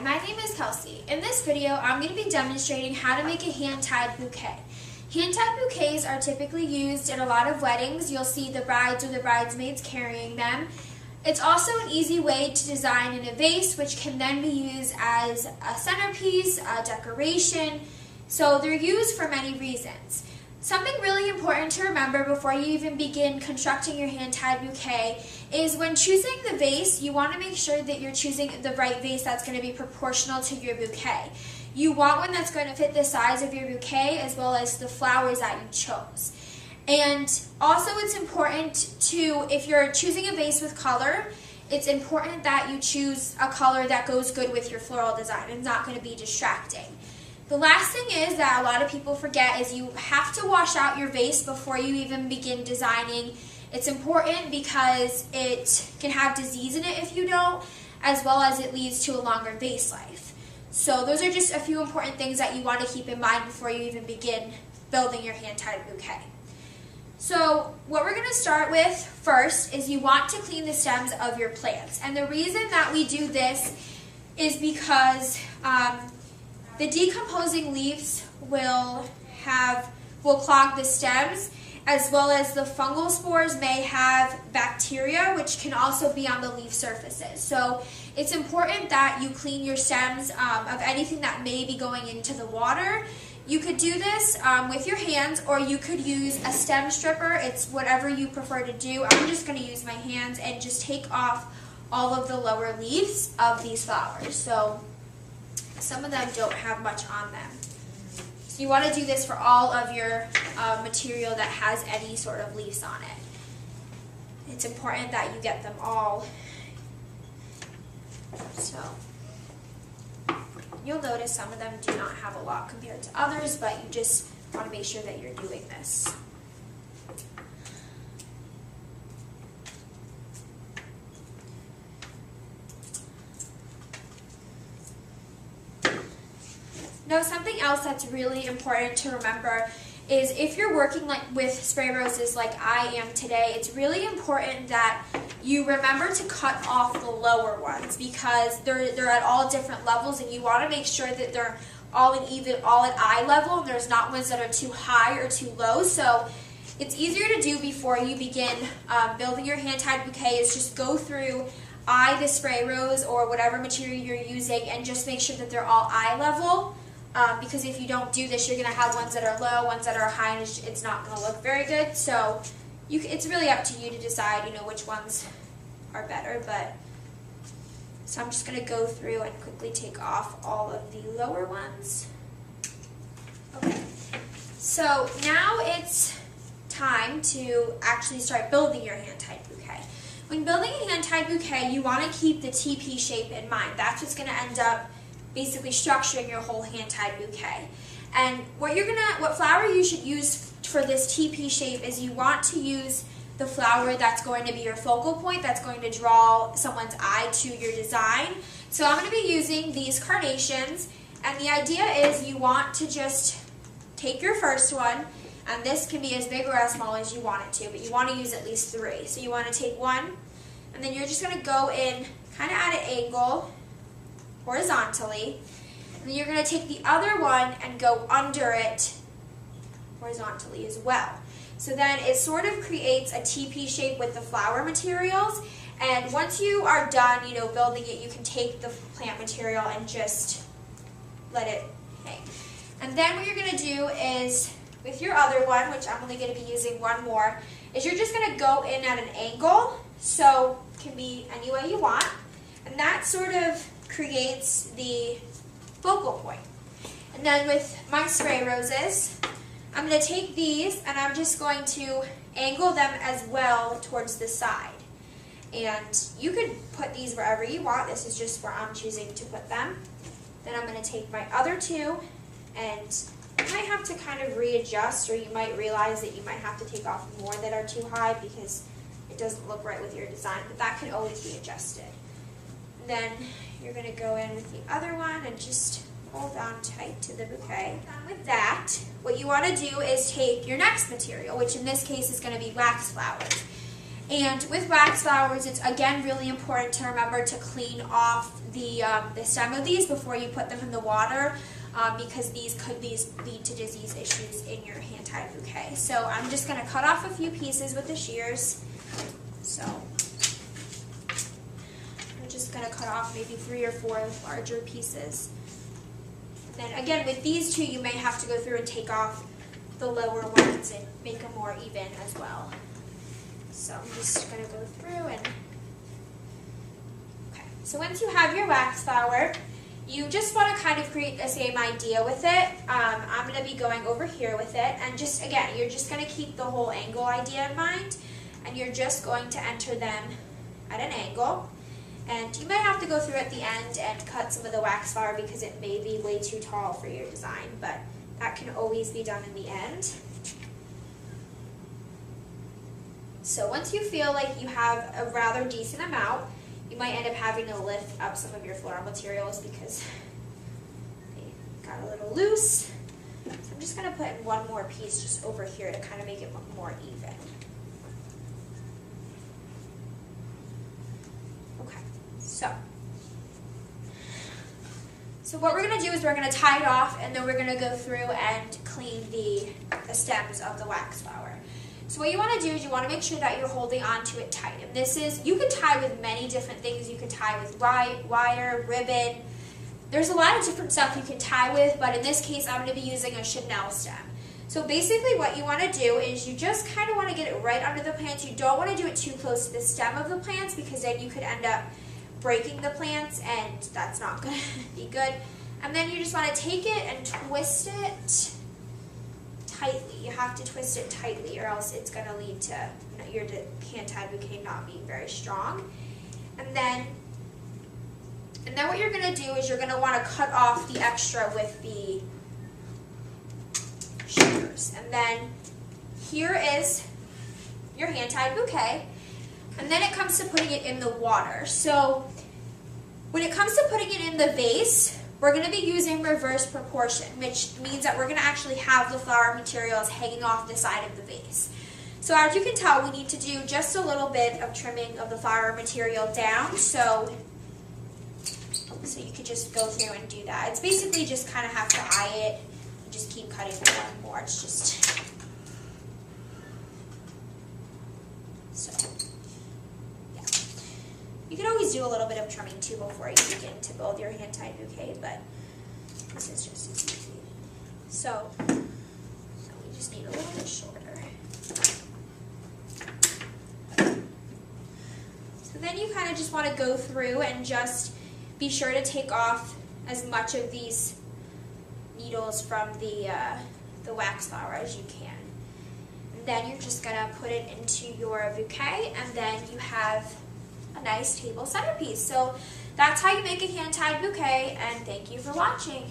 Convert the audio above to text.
Hi, my name is Kelsey. In this video, I'm going to be demonstrating how to make a hand-tied bouquet. Hand-tied bouquets are typically used in a lot of weddings. You'll see the brides or the bridesmaids carrying them. It's also an easy way to design in a vase, which can then be used as a centerpiece, a decoration. So they're used for many reasons. Something really important to remember before you even begin constructing your hand-tied bouquet is when choosing the vase, you want to make sure that you're choosing the right vase that's going to be proportional to your bouquet. You want one that's going to fit the size of your bouquet as well as the flowers that you chose. And also it's important to, if you're choosing a vase with color, it's important that you choose a color that goes good with your floral design and not going to be distracting. The last thing is that a lot of people forget is you have to wash out your vase before you even begin designing. It's important because it can have disease in it if you don't, as well as it leads to a longer vase life. So those are just a few important things that you want to keep in mind before you even begin building your hand-tied bouquet. So what we're going to start with first is you want to clean the stems of your plants. And the reason that we do this is because the decomposing leaves will clog the stems, as well as the fungal spores may have bacteria, which can also be on the leaf surfaces. So it's important that you clean your stems of anything that may be going into the water. You could do this with your hands, or you could use a stem stripper. It's whatever you prefer to do. I'm just going to use my hands and just take off all of the lower leaves of these flowers. So some of them don't have much on them. So you want to do this for all of your material that has any sort of leaves on it. It's important that you get them all. So you'll notice some of them do not have a lot compared to others, but you just want to make sure that you're doing this. Now, something else that's really important to remember is if you're working with spray roses like I am today, it's really important that you remember to cut off the lower ones because they're at all different levels, and you want to make sure that they're all at eye level, and there's not ones that are too high or too low. So it's easier to do before you begin building your hand-tied bouquet is just go through the spray rose or whatever material you're using and just make sure that they're all eye level. Because if you don't do this, you're going to have ones that are low, ones that are high, and it's not going to look very good. So it's really up to you to decide, which ones are better. So I'm just going to go through and quickly take off all of the lower ones. Okay. So now it's time to actually start building your hand-tied bouquet. When building a hand-tied bouquet, you want to keep the TP shape in mind. That's what's going to end up basically structuring your whole hand-tied bouquet. And what flower you should use for this TP shape is you want to use the flower that's going to be your focal point, that's going to draw someone's eye to your design. So I'm going to be using these carnations, and the idea is you want to just take your first one, and this can be as big or as small as you want it to, but you want to use at least 3. So you want to take one, and then you're just going to go in kind of at an angle, horizontally, and then you're going to take the other one and go under it horizontally as well. So then it sort of creates a TP shape with the flower materials, and once you are done, building it, you can take the plant material and just let it hang. And then what you're going to do is, with your other one, which I'm only going to be using one more, is you're just going to go in at an angle, so it can be any way you want, and that sort of creates the focal point. And then with my spray roses, I'm going to take these and I'm just going to angle them as well towards the side. And you could put these wherever you want. This is just where I'm choosing to put them. Then I'm going to take my other two, and you might have to kind of readjust, or you might realize that you might have to take off more that are too high because it doesn't look right with your design, but that can always be adjusted. Then you're going to go in with the other one and just hold on tight to the bouquet. Done with that, what you want to do is take your next material, which in this case is going to be wax flowers. And with wax flowers, it's again really important to remember to clean off the stem of these before you put them in the water, because these could lead to disease issues in your hand-tied bouquet. So I'm just going to cut off a few pieces with the shears. So I'm just going to cut off maybe 3 or 4 larger pieces. And then again, with these two, you may have to go through and take off the lower ones and make them more even as well. So I'm just going to go through and, okay. So once you have your wax flower, you just want to kind of create the same idea with it. I'm going to be going over here with it, and just, again, you're just going to keep the whole angle idea in mind, and you're just going to enter them at an angle. And you may have to go through at the end and cut some of the wax flower because it may be way too tall for your design, but that can always be done in the end. So once you feel like you have a rather decent amount, you might end up having to lift up some of your floral materials because they got a little loose. So I'm just going to put in one more piece just over here to kind of make it look more even. Okay, so what we're going to do is we're going to tie it off, and then we're going to go through and clean the stems of the wax flower. So what you want to do is you want to make sure that you're holding onto it tight. And this is, you can tie with many different things. You can tie with wire, ribbon. There's a lot of different stuff you can tie with, but in this case, I'm going to be using a chenille stem. So basically what you want to do is you just kind of want to get it right under the plants. You don't want to do it too close to the stem of the plants because then you could end up breaking the plants, and that's not going to be good. And then you just want to take it and twist it tightly. You have to twist it tightly or else it's going to lead to your hand-tied bouquet not being very strong. And then what you're going to do is you're going to want to cut off the extra with the shears. And then here is your hand-tied bouquet. And then it comes to putting it in the water. So when it comes to putting it in the vase, we're going to be using reverse proportion, which means that we're going to actually have the flower materials hanging off the side of the vase. So as you can tell, we need to do just a little bit of trimming of the flower material down. So you could just go through and do that. It's basically just kind of have to eye it and just keep cutting more and more. It's just, so. You can always do a little bit of trimming too before you begin to build your hand-tied bouquet, but this is just as easy. So we just need a little bit shorter. So then you kind of just want to go through and just be sure to take off as much of these needles from the wax flower as you can. And then you're just going to put it into your bouquet, and then you have a nice table centerpiece. So that's how you make a hand-tied bouquet, and thank you for watching.